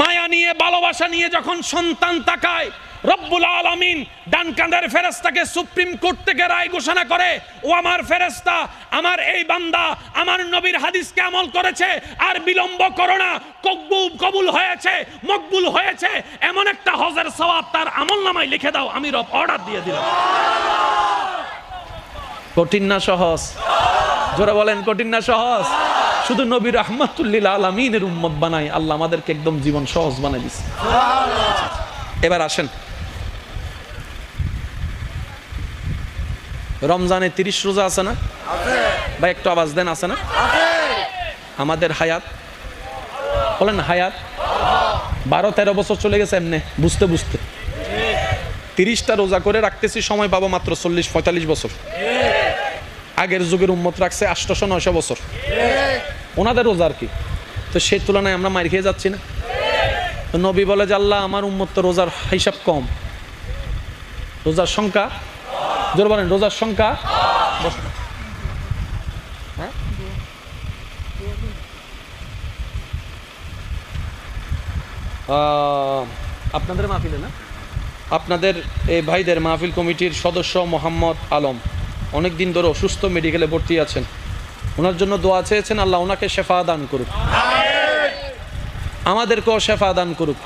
মায়া নিয়ে ভালোবাসা নিয়ে যখন সন্তান তাকায় রব্বুল আলামিন ডান কাঁধের ফেরেশতাকে সুপ্রিম কোর্ট থেকে রায় ঘোষণা করে ও আমার ফেরেশতা আমার এই বান্দা আমার নবীর হাদিসকে আমল করেছে আর বিলম্ব করো না কবুল হয়েছে মকবুল হয়েছে এমন একটা হজের সওয়াব তার আমলনামায় লিখে দাও আমি রব অর্ডার দিয়ে দিলাম কঠিন না সহজ জোরে বলেন কঠিন না সহজ শুধু নবী রাহমাতুল লিল আলামিনের উম্মত বানাই আল্লাহ আমাদেরকে একদম জীবন সহজ বানাই দিয়েছে এবার আসেন রমজানে 30 রোজা আছে না ভাই একটু আওয়াজ দেন আছে না আমাদের হায়াত বলেন হায়াত 12-13 বছর চলে গেছে এমনি বুঝতে 30টা রোজা করে রাখতেছি, সময় পাবো মাত্র 40-45 বছর। আগের যুগের উম্মত রাখছে 800-900 বছর, ওনাদের রোজা আর কি। তো সেই তুলনায় আমরা মার খেয়ে যাচ্ছি না? তো নবী বলে যে আল্লাহ আমার উম্মত তো রোজার হিসাব কম, রোজার সংখ্যা, জোর বলেন রোজার সংখ্যা। হ্যাঁ, আপনাদের মাহফিলে না, আপনাদের এই ভাইদের মাহফিল কমিটির সদস্য মোহাম্মদ আলম অনেক দিন ধরে অসুস্থ, মেডিকেলে ভর্তি আছেন। ওনার জন্য দোয়া চেয়েছেন, আল্লাহ ওনাকে শেফা দান করুক, আমাদেরকেও শেফা দান করুক।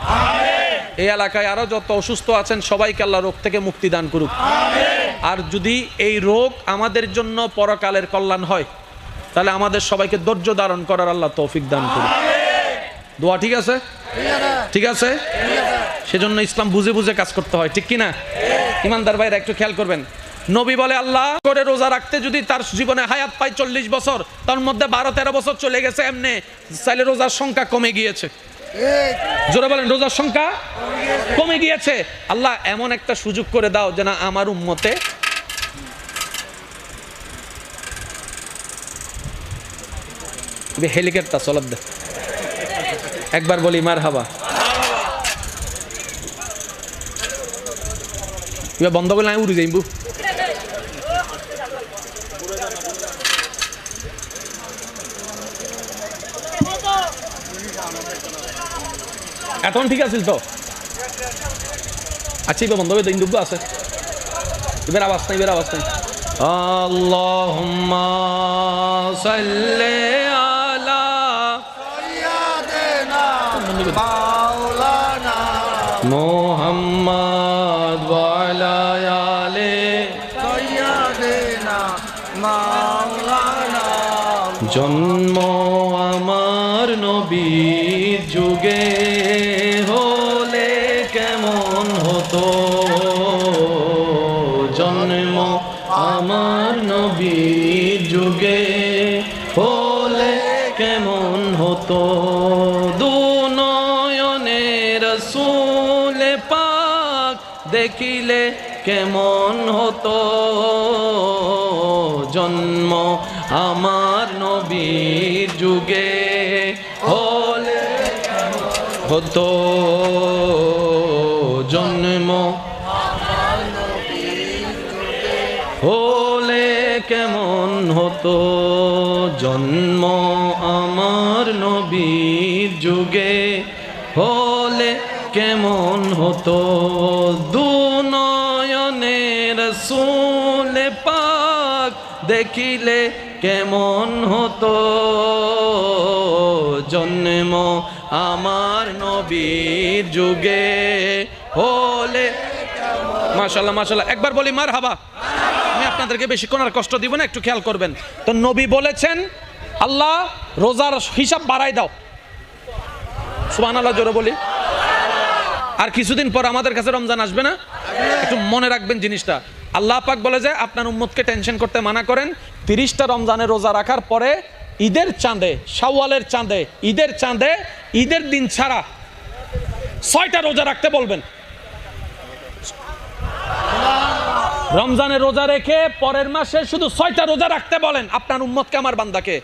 এই এলাকায় আরো যত অসুস্থ আছেন সবাইকে আল্লাহ রোগ থেকে মুক্তি দান করুক। আর যদি এই রোগ আমাদের জন্য পরকালের কল্যাণ হয়, তাহলে আমাদের সবাইকে ধৈর্য ধারণ করার আল্লাহ তৌফিক দান করুক। দোয়া ঠিক আছে? ঠিক আছে। সেজন্য ইসলাম বুঝে বুঝে কাজ করতে হয়, ঠিক কিনা? ইমানদার ভাইরা একটু খেয়াল করবেন, নবী বলে আল্লাহ করে রোজা রাখতে যদি তার জীবনে হায়াত পায় 40 বছর, তার মধ্যে 12-13 বছর চলে গেছে এমনি, চাইলে রোজার সংখ্যা কমে গিয়েছে। জোরে বলেন রোজার সংখ্যা কমে গিয়েছে। আল্লাহ এমন একটা সুযোগ করে দাও যে না আমার উম্মতে হেলিকপ্টার চলার দে, একবার বলি মারহাবা। বন্ধ করলে আমি উড়ে যাইব। এখন ঠিক আছে তো? আচ্ছা এবার বন্ধ হবে, দিন দুব্বু আছে, এবার আওয়াজ নাই, এবার আওয়াজ নাই। আল্লাহুম্মা সাল্লি আলা সাইয়্যিদিনা মাওলানা মুহাম্মদ ওয়া আলা আলি সাইয়্যিদিনা মাওলানা। জন্ম আমার নবীর যুগে হলে কেমন হতো, জন্ম আমার নবীর যুগে হলে কেমন হতো, দুনয়নে রাসূল পাক দেখিলে কেমন হতো, জন্ম আমার নবীর যুগে হলে হতো, জন্ম হলে কেমন হতো, জন্ম আমার নবীর যুগে হলে কেমন হতো, দুনয়নে রাসূল পাক দেখিলে কেমন হতো, জন্ম আমার নবীর যুগে হলে। মাশাআল্লাহ মাশাআল্লাহ, একবার বলি মারহাবা। আমি আপনাদেরকে বেশিক্ষণ আর কষ্ট দিব না, একটু খেয়াল করবেন। তো নবী বলেছেন আল্লাহ রোজার হিসাব বাড়াই দাও, সুবহানাল্লাহ জোরে বলি। আর কিছুদিন পর আমাদের কাছে রমজান আসবে না, একটু মনে রাখবেন জিনিসটা। আল্লাহ পাক বলে যে আপনার উম্মতকে টেনশন করতে মানা করেন, 30টা রমজানের রোজা রাখার পরে ঈদের চাঁদে, শাওয়ালের চাঁদে, ঈদের চাঁদে, ঈদের দিন ছাড়া 6টা রোজা রাখতে বলবেন। রমজানের রোজা রেখে পরের মাসে শুধু 6টা রোজা রাখতে বলেন আপনার উম্মতকে, আমার বান্দাকে।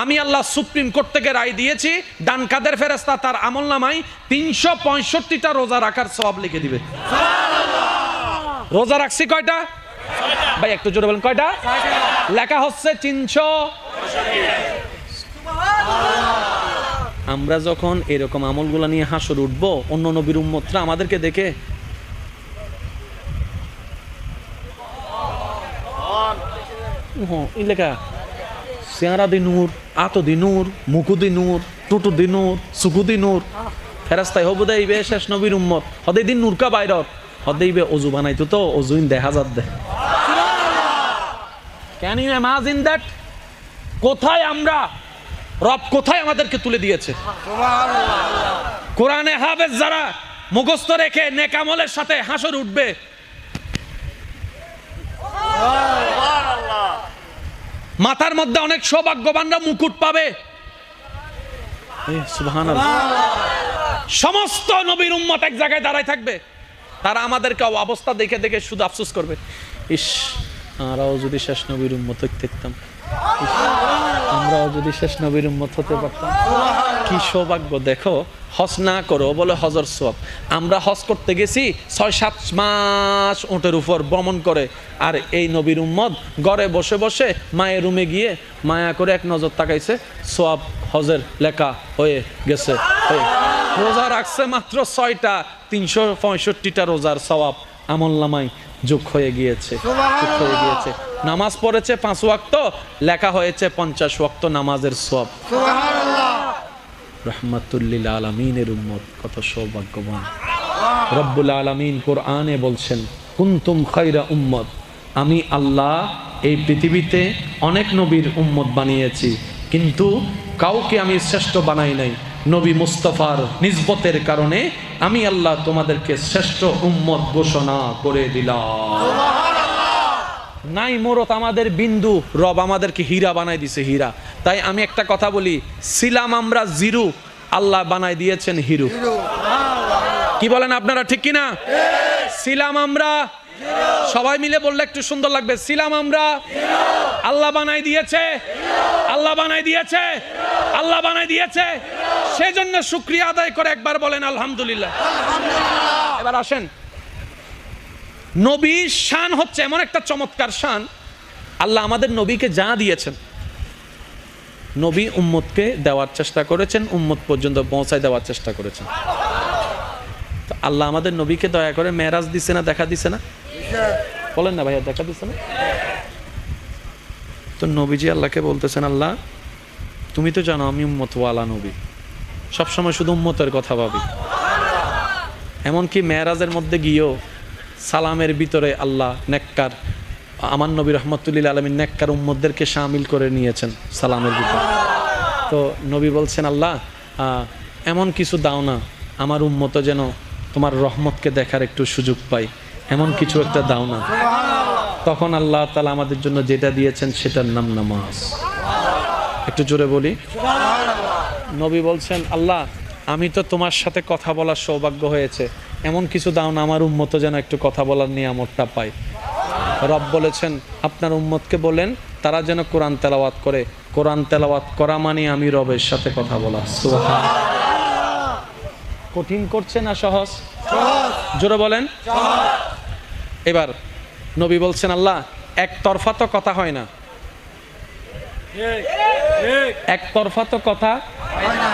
আমি আল্লাহ সুপ্রিম কোর্ট থেকে রায় দিয়েছি, ডান কাদের ফেরেশতা তার আমলনামায় 365টা রোজা রাখার সওয়াব লিখে দিবে। রোজা রাখছি কয়টা ভাই, একটু জোরে বলেন কয়টা? লেখা হচ্ছে 300। আমরা যখন এরকম আমলগুলো নিয়ে হাসর উঠবো, অন্য নবীর উম্মতরা আমাদেরকে দেখে লেখা চেহারা দি নূর, আতো দি নূর, মুকু দি নূর, টুটু দি নূর, সুকু দি নূর। ফেরাস্তায় হবু দেইবে শেষ নবীর উম্মত, হদেই দিন নূরকা বাইরত, হদেইবে অজু বানাইতো তো অজুইন দেখা যাত দে। Can you imagine that? কোথায় আমরা, রব কোথায় আমাদেরকে তুলে দিয়েছে। কোরআনে হাফেজ যারা মুখস্থ রেখে নেক আমলের সাথে হাসর উঠবে, মাথার মধ্যে অনেক সৌভাগ্যবানরা মুকুট পাবে। সুবহানাল্লাহ। সমস্ত নবীর উম্মত এক জায়গায় দাঁড়ায় থাকবে, তারা আমাদেরকে অবস্থা দেখে দেখে শুধু আফসোস করবে, ইস আমরাও যদি শেষ নবীর উম্মত হতে পারতাম, আমরাও যদি শেষ নবীর উম্মত হতে পারতাম। কি সৌভাগ্য! দেখো, হজ না করো বলে হজর সওয়াব। আমরা হজ করতে গেছি 6-7 মাস উটের উপর ভ্রমণ করে, আর এই নবীর উম্মত ঘরে বসে বসে মায়ের রুমে গিয়ে মায়া করে এক নজর তাকাইছে, সওয়াব হজের লেখা হয়ে গেছে। রোজা রাখছে মাত্র 6টা, 365টা রোজার সওয়াব আমলনামায় যোগ হয়ে গিয়েছে, যোগ হয়ে গিয়েছে। নামাজ পড়েছে 5 ওয়াক্ত, লেখা হয়েছে 50 ওয়াক্ত নামাজের সওয়াব। রহমাতুল্লিল আলামিনের উম্মত কত সৌভাগ্যবান। রব্বুল আলামিন কোরআনে বলছেন, কুনতুম খায়রা উম্মত, আমি আল্লাহ এই পৃথিবীতে অনেক নবীর উম্মত বানিয়েছি, কিন্তু কাউকে আমি শ্রেষ্ঠ বানাই নাই। নবী মুস্তাফার নিসবতের কারণে আমি আল্লাহ তোমাদেরকে শ্রেষ্ঠ উম্মত ঘোষণা করে দিলাম। নাই মোরত আমাদের বিন্দু, রব আমাদেরকে হীরা বানাই দিছে, হীরা। তাই আমি একটা কথা বলি, ছিলাম আমরা জিরো, আল্লাহ বানাই দিয়েছেন হিরো। কি বলেন আপনারা, ঠিক কিনা? ছিলাম আমরা, সবাই মিলে বললে একটু সুন্দর লাগবে, ছিলাম আমরা, আল্লাহ বানাই দিয়েছে, আল্লাহ বানাই দিয়েছে, আল্লাহ বানাই দিয়েছে। সেজন্য শুকরিয়া আদায় করে একবার বলেন আলহামদুলিল্লাহ। এবার আসেন, নবীর শান হচ্ছে এমন একটা চমৎকার শান, আল্লাহ আমাদের নবীকে যা দিয়েছেন, নবী উম্মতকে দেওয়ার চেষ্টা করেছেন, উম্মত পর্যন্ত পৌঁছায় দেওয়ার চেষ্টা করেছেন। তো আল্লাহ আমাদের নবীকে দয়া করে মেরাজ দিছে না, দেখা দিছে না? বলেন না ভাইয়া, দেখা দিছে না? তো নবীজি আল্লাহকে বলতেছেন, আল্লাহ তুমি তো জানো আমি উম্মতওয়ালা নবী, সবসময় শুধু উম্মতের কথা ভাবি। এমনকি মেরাজের মধ্যে গিয়েও সালামের ভিতরে আল্লাহ নেককার, আমার নবী রহমতুল্লিল আলমিন নেককার উম্মতদেরকে শামিল করে নিয়েছেন সালামের ভিতরে। তো নবী বলছেন, আল্লাহ এমন কিছু দাও না আমার উম্মত যেন তোমার রহমতকে দেখার একটু সুযোগ পাই, এমন কিছু একটা দাও না। তখন আল্লাহ তাআলা আমাদের জন্য যেটা দিয়েছেন সেটার নাম নামাজ। একটু জোরে বলি। নবী বলছেন, আল্লাহ আমি তো তোমার সাথে কথা বলার সৌভাগ্য হয়েছে, এমন কিছু দাও না আমার উম্মত যেন একটু কথা বলার নিয়ামতটা পায়। রব বলেছেন, আপনার উম্মতকে বলেন তারা যেন কোরআন তেলাওয়াত করে। কোরআন তেলাওয়াত করা মানে আমি রবের সাথে কথা বলা। সুবহানাল্লাহ। কঠিন করছে না সহজ? জোরে বলেন। এবার নবী বলছেন, আল্লাহ একতরফা তো কথা হয় না, একতরফা তো কথা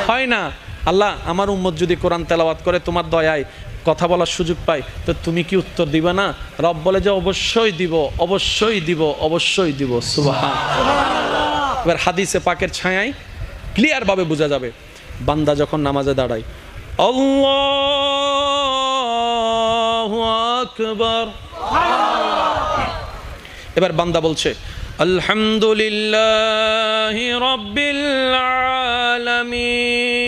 হয় না। আল্লাহ আমার উম্মত যদি কোরআন তেলাওয়াত করে তোমার দয়ায় কথা বলার সুযোগ পাই, তো তুমি কি উত্তর দিবে না? রব বলে যে অবশ্যই দিব, অবশ্যই দিব, অবশ্যই দিব। সুবহানাল্লাহ। এবার হাদিসে পাকের ছায়ায় ক্লিয়ার ভাবে বোঝা যাবে, বান্দা যখন নামাজে দাঁড়ায়, আল্লাহু আকবার, এবার বান্দা বলছে আলহামদুলিল্লাহি রাব্বিল আলামিন,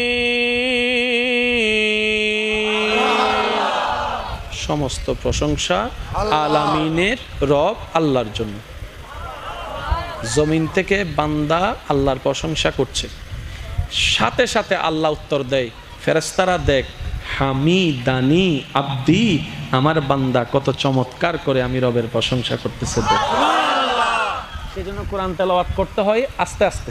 সমস্ত প্রশংসা আলামিনের রব আল্লাহর জন্য। জমিন থেকে বান্দা আল্লাহর প্রশংসা করছে, সাথে সাথে আল্লাহ উত্তর দেয়, ফেরেশতারা দেখ হামিদানি আব্দি, আমার বান্দা কত চমৎকার করে আমি রবের প্রশংসা করতেছে। সেজন্য কোরআন তেলাওয়াত করতে হয় আস্তে আস্তে,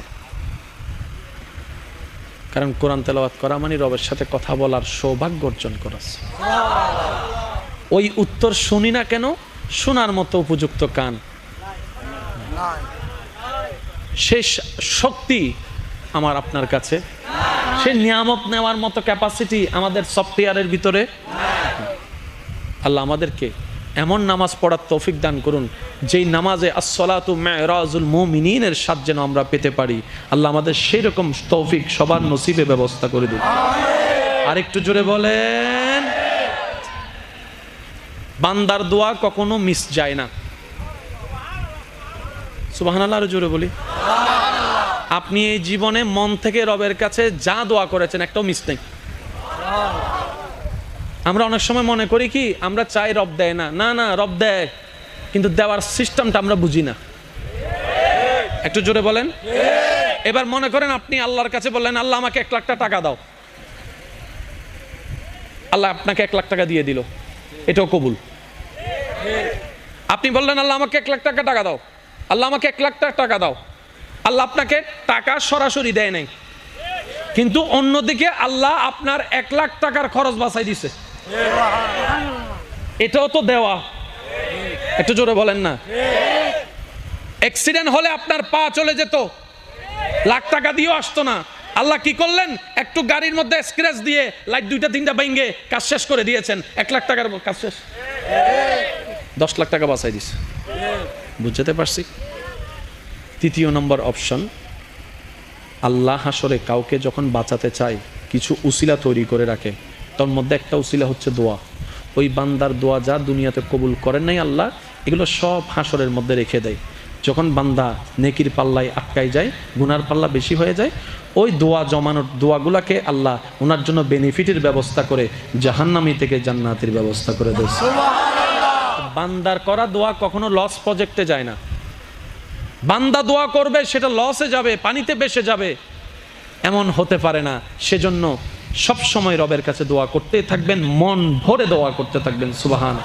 কারণ কোরআন তেলাওয়াত করা মানে রবের সাথে কথা বলার সৌভাগ্য অর্জন করা। ওই উত্তর শুনি না কেন? শোনার মতো উপযুক্ত কান, সেই শক্তি আমার আপনার কাছে, সে নিয়ামত নেওয়ার মতো ক্যাপাসিটি আমাদের সফটওয়্যারের ভিতরে। আল্লাহ আমাদেরকে এমন নামাজ পড়ার তৌফিক দান করুন, যেই নামাজে আসসালাতু মিরাজুল মুমিনিনের স্বাদ যেন আমরা পেতে পারি। আল্লাহ আমাদের সেই রকম তৌফিক সবার নসিবে ব্যবস্থা করে দিন। আর একটু জোরে বলেন। বান্দার দোয়া কখনো মিস যায় না। সুবহানাল্লাহ। আরো জোরে বলি। আপনি এই জীবনে মন থেকে রবের কাছে যা দোয়া করেছেন একটাও মিস নেই। আমরা অনেক সময় মনে করি কি আমরা চাই রব দেয় না, না না রব দেয়, কিন্তু দেওয়ার সিস্টেমটা আমরা বুঝি না। একটু জোরে বলেন। এবার মনে করেন আপনি আল্লাহর কাছে বললেন, আল্লাহ আমাকে 1 লাখ টাকা দাও, আল্লাহ আপনাকে 1 লাখ টাকা দিয়ে দিল। এটাও কবুল। আপনি বললেন আল্লাহ আমাকে 1 লাখ টাকা দাও, আল্লাহ আমাকে 1 লাখ টাকা দাও, আল্লাহ আপনাকে টাকা সরাসরি দেয় নাই, কিন্তু অন্যদিকে আল্লাহ আপনার 1 লাখ টাকার খরচ বাঁচাই দিছে, এটাও তো দেওয়া। একটু জোরে বলেন না। অ্যাক্সিডেন্ট হলে আপনার পা চলে যেত, লাখ টাকা দিয়েও আসতো না, আল্লাহ কি করলেন? একটু গাড়ির মধ্যে স্ক্র্যাচ দিয়ে লাইট 2টা 3টা ভেঙে কাজ শেষ করে দিয়েছেন, 1 লাখ টাকার কাজ শেষ, 10 লাখ টাকা বাঁচাই দিছে। বুঝতে পারছি? তৃতীয় নম্বর অপশন, আল্লাহ হাসরে কাউকে যখন বাঁচাতে চায় কিছু উসিলা তৈরি করে রাখে, তার মধ্যে একটা উসিলা হচ্ছে দোয়া। ওই বান্দার দোয়া যা দুনিয়াতে কবুল করেন নাই আল্লাহ, এগুলো সব হাসরের মধ্যে রেখে দেয়। যখন বান্দা নেকির পাল্লায় আটকাই যায়, গুনার পাল্লা বেশি হয়ে যায়, ওই দোয়া জমানোর দোয়াগুলাকে আল্লাহ ওনার জন্য বেনিফিটের ব্যবস্থা করে জাহান্নামী থেকে জান্নাতের ব্যবস্থা করে দেয়। বান্দার করা দোয়া কখনো লস প্রজেক্টে যায় না। বান্দা দোয়া করবে সেটা লসে যাবে, পানিতে ভেসে যাবে, এমন হতে পারে না। সেজন্য সব সময় রবের কাছে দোয়া করতে থাকবেন, মন ভরে দোয়া করতে থাকবেন। সুবহান।